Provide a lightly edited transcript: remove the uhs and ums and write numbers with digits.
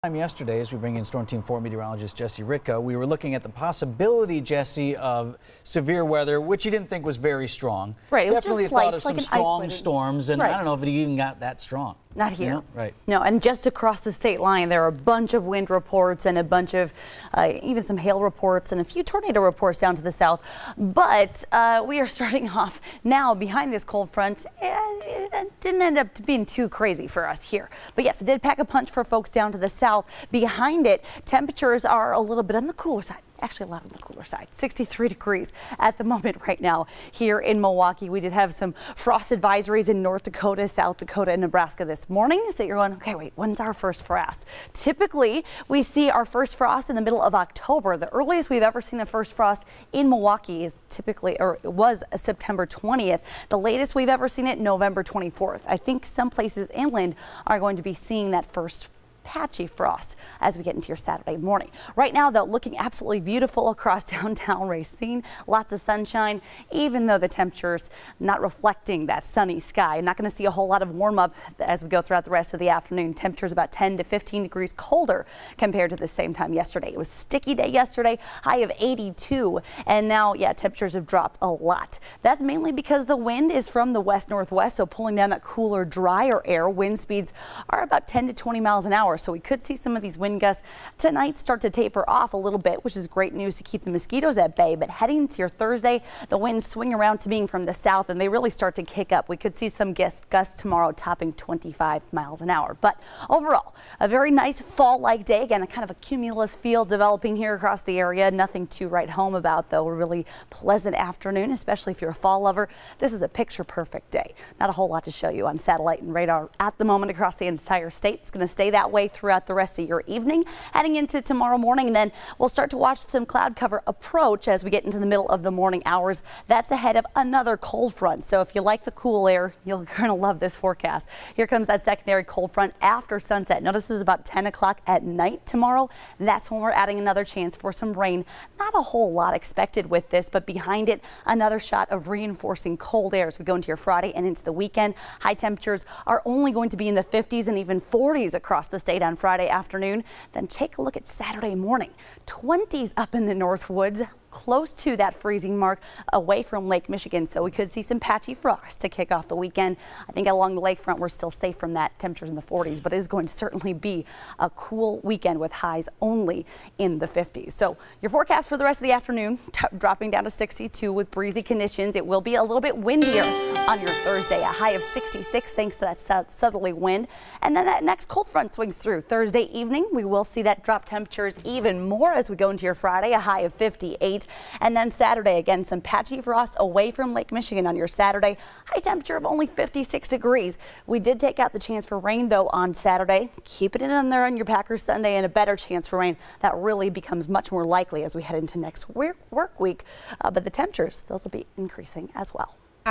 Yesterday, as we bring in Storm Team 4 meteorologist Jessie Ritka, we were looking at the possibility, Jesse, of severe weather, which you didn't think was very strong. Right. It was Definitely just light, thought of some strong storms, and I don't know if it even got that strong. Not here. You know? Right. No, and just across the state line, there are a bunch of wind reports and a bunch of even some hail reports and a few tornado reports down to the south. But we are starting off now behind this cold front, and it didn't end up being too crazy for us here. But yes, it did pack a punch for folks down to the south. Behind it, temperatures are a little bit on the cooler side. Actually, a lot on the cooler side. 63 degrees at the moment right now here in Milwaukee. We did have some frost advisories in North Dakota, South Dakota, and Nebraska this morning. So you're going, okay, wait, when's our first frost? Typically, we see our first frost in the middle of October. The earliest we've ever seen a first frost in Milwaukee is typically, or it was September 20th. The latest we've ever seen it, November 24th. I think some places inland are going to be seeing that first patchy frost as we get into your Saturday morning. Right now, though, looking absolutely beautiful across downtown Racine. Lots of sunshine, even though the temperatures not reflecting that sunny sky. Not going to see a whole lot of warm up as we go throughout the rest of the afternoon. Temperatures about 10 to 15 degrees colder compared to the same time yesterday. It was a sticky day yesterday, high of 82, and now, yeah, temperatures have dropped a lot. That's mainly because the wind is from the west-northwest, so pulling down that cooler, drier air. Wind speeds are about 10 to 20 miles an hour. So we could see some of these wind gusts tonight start to taper off a little bit, which is great news to keep the mosquitoes at bay. But heading into your Thursday, the winds swing around to being from the south, and they really start to kick up. We could see some gusts tomorrow topping 25 miles an hour. But overall, a very nice fall-like day. Again, a kind of a cumulus feel developing here across the area. Nothing to write home about, though. A really pleasant afternoon, especially if you're a fall lover. This is a picture-perfect day. Not a whole lot to show you on satellite and radar at the moment across the entire state. It's going to stay that way throughout the rest of your evening, heading into tomorrow morning. And then we'll start to watch some cloud cover approach as we get into the middle of the morning hours. That's ahead of another cold front. So if you like the cool air, you're going to love this forecast. Here comes that secondary cold front after sunset. Notice this is about 10 o'clock at night tomorrow. That's when we're adding another chance for some rain. Not a whole lot expected with this, but behind it, another shot of reinforcing cold air as we go into your Friday and into the weekend. High temperatures are only going to be in the 50s and even 40s across the state on Friday afternoon. Then take a look at Saturday morning. 20s up in the North Woods, close to that freezing mark away from Lake Michigan. So we could see some patchy frost to kick off the weekend. I think along the lakefront we're still safe from that. Temperatures in the 40s, but it is going to certainly be a cool weekend with highs only in the 50s. So your forecast for the rest of the afternoon dropping down to 62 with breezy conditions. It will be a little bit windier on your Thursday, a high of 66 thanks to that southerly wind. And then that next cold front swings through Thursday evening. We will see that drop temperatures even more as we go into your Friday, a high of 58. And then Saturday, again, some patchy frost away from Lake Michigan on your Saturday. High temperature of only 56 degrees. We did take out the chance for rain, though, on Saturday. Keep it in there on your Packers Sunday, and a better chance for rain. That really becomes much more likely as we head into next work week. But the temperatures, those will be increasing as well.